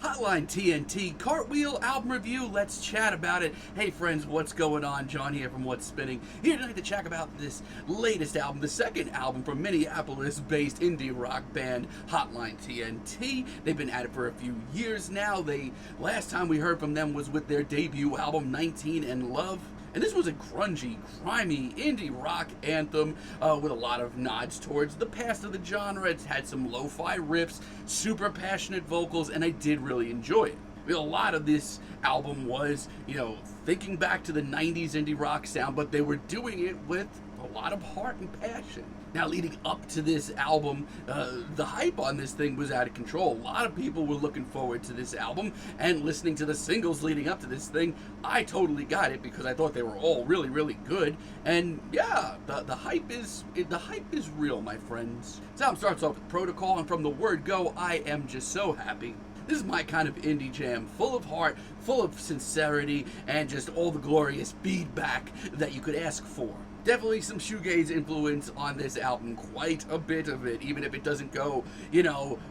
Hotline TNT Cartwheel album review. Let's chat about it. Hey friends, what's going on? John here from What's Spinning. Here tonight to chat about this latest album, the second album from Minneapolis-based indie rock band Hotline TNT. They've been at it for a few years now. Last time we heard from them was with their debut album 19 and Love. And this was a grungy, grimy indie rock anthem with a lot of nods towards the past of the genre. It's had some lo-fi riffs, super passionate vocals, and I did really enjoy it. A lot of this album was, thinking back to the 90s indie rock sound, but they were doing it with a lot of heart and passion. Now, leading up to this album, the hype on this thing was out of control. A lot of people were looking forward to this album and listening to the singles leading up to this thing. I totally got it because I thought they were all really, really good. And yeah, the hype is real, my friends. This album starts off with Protocol, and from the word go, I am just so happy. This is my kind of indie jam, full of heart, full of sincerity, and just all the glorious feedback that you could ask for. Definitely some shoegaze influence on this album, quite a bit of it, even if it doesn't go,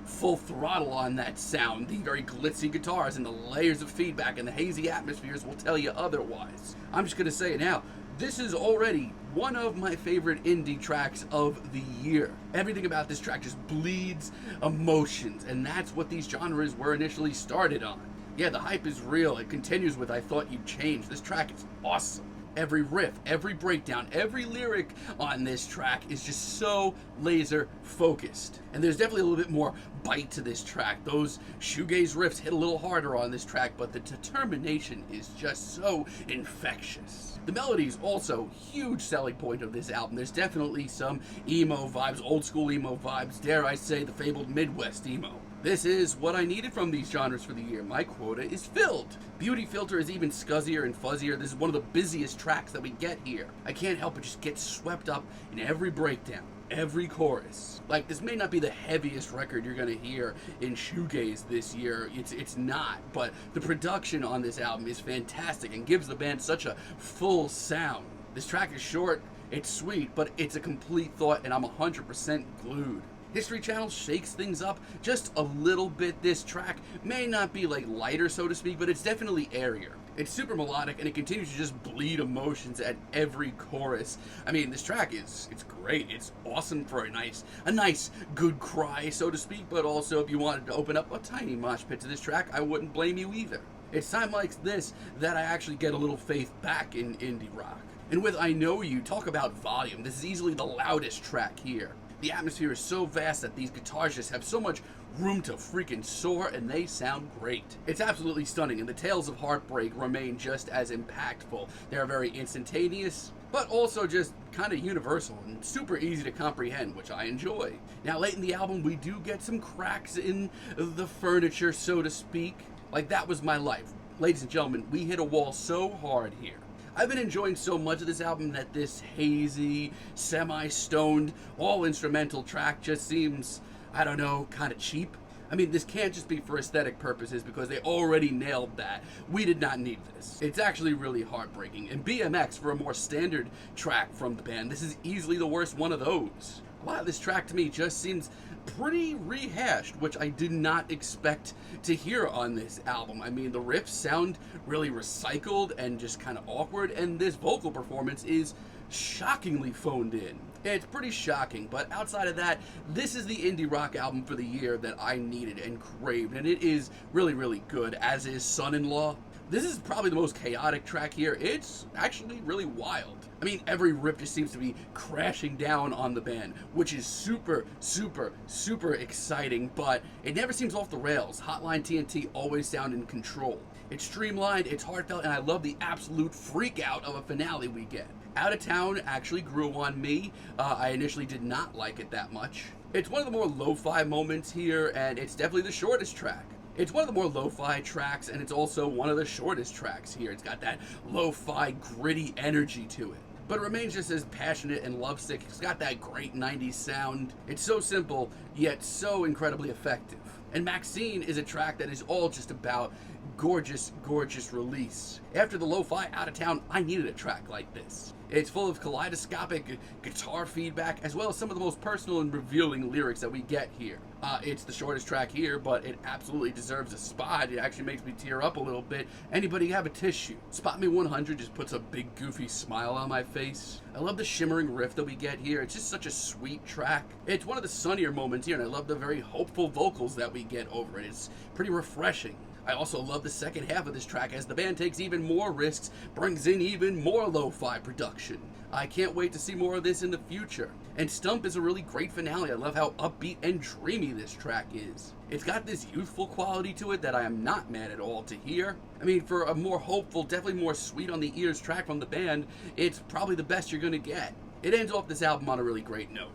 full throttle on that sound. The very glitzy guitars and the layers of feedback and the hazy atmospheres will tell you otherwise. I'm just gonna say it now. This is already one of my favorite indie tracks of the year. Everything about this track just bleeds emotions, and that's what these genres were initially started on. Yeah, the hype is real. It continues with I Thought You'd Change. This track is awesome. Every riff, every breakdown, every lyric on this track is just so laser focused. And there's definitely a little bit more bite to this track. Those shoegaze riffs hit a little harder on this track, but the determination is just so infectious. The melody is also a huge selling point of this album. There's definitely some emo vibes, old school emo vibes, dare I say the fabled Midwest emo. This is what I needed from these genres for the year. My quota is filled. Beauty Filter is even scuzzier and fuzzier. This is one of the busiest tracks that we get here. I can't help but just get swept up in every breakdown, every chorus. Like, this may not be the heaviest record you're gonna hear in shoegaze this year. It's not, but the production on this album is fantastic and gives the band such a full sound. This track is short, it's sweet, but it's a complete thought, and I'm 100% glued. History Channel shakes things up just a little bit. This track may not be like lighter, so to speak, but it's definitely airier. It's super melodic, and it continues to just bleed emotions at every chorus. I mean, this track it's great. It's awesome for a nice good cry, so to speak, but also if you wanted to open up a tiny mosh pit to this track, I wouldn't blame you either. It's time like this that I actually get a little faith back in indie rock. And with I Know You, talk about volume. This is easily the loudest track here. The atmosphere is so vast that these guitars just have so much room to freaking soar, and they sound great. It's absolutely stunning, and the tales of heartbreak remain just as impactful. They're very instantaneous, but also just kind of universal and super easy to comprehend, which I enjoy. Now, late in the album, we do get some cracks in the furniture, so to speak. Like, that was my life. Ladies and gentlemen, we hit a wall so hard here. I've been enjoying so much of this album that this hazy, semi-stoned, all-instrumental track just seems, I don't know, kind of cheap. I mean, this can't just be for aesthetic purposes because they already nailed that. We did not need this. It's actually really heartbreaking. And BMX, for a more standard track from the band, this is easily the worst one of those. A lot of this track to me just seems pretty rehashed, which I did not expect to hear on this album. I mean, the riffs sound really recycled and just kind of awkward, and this vocal performance is shockingly phoned in. It's pretty shocking, but outside of that, this is the indie rock album for the year that I needed and craved, and it is really, really good, as is Son-in-Law. This is probably the most chaotic track here. It's actually really wild. I mean, every riff just seems to be crashing down on the band, which is super, super, super exciting, but it never seems off the rails. Hotline TNT always sound in control. It's streamlined, it's heartfelt, and I love the absolute freak out of a finale we get. Out of Town actually grew on me. I initially did not like it that much. It's one of the more lo-fi moments here, and it's definitely the shortest track. It's one of the more lo-fi tracks, and it's also one of the shortest tracks here. It's got that lo-fi, gritty energy to it, but it remains just as passionate and lovesick. It's got that great 90s sound. It's so simple, yet so incredibly effective. And Maxine is a track that is all just about gorgeous, gorgeous release. After the lo-fi Out of Town, I needed a track like this. It's full of kaleidoscopic guitar feedback, as well as some of the most personal and revealing lyrics that we get here. It's the shortest track here, but it absolutely deserves a spot. It actually makes me tear up a little bit. Anybody have a tissue? Spot Me 100 just puts a big goofy smile on my face. I love the shimmering riff that we get here. It's just such a sweet track. It's one of the sunnier moments here, and I love the very hopeful vocals that we get over it. It's pretty refreshing. I also love the second half of this track as the band takes even more risks, brings in even more lo-fi production. I can't wait to see more of this in the future. And Stump is a really great finale. I love how upbeat and dreamy this track is. It's got this youthful quality to it that I am not mad at all to hear. I mean, for a more hopeful, definitely more sweet on the ears track from the band, it's probably the best you're gonna get. It ends off this album on a really great note.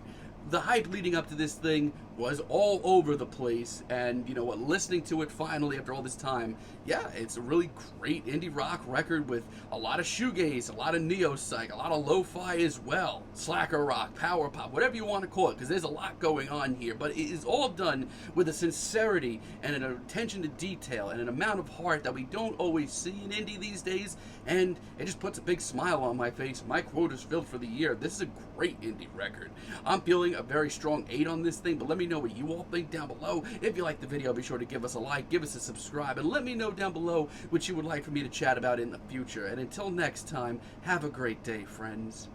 The hype leading up to this thing was all over the place, and you know what, listening to it finally after all this time, yeah, it's a really great indie rock record with a lot of shoegaze, a lot of neo-psych, a lot of lo-fi as well, slacker rock, power pop, whatever you want to call it, because there's a lot going on here, but it is all done with a sincerity and an attention to detail and an amount of heart that we don't always see in indie these days, and it just puts a big smile on my face. My quote is filled for the year. This is a great indie record. I'm feeling a very strong 8 on this thing, but let me know what you all think down below. If you like the video, be sure to give us a like, give us a subscribe, and let me know down below what you would like for me to chat about in the future. And until next time, have a great day, friends.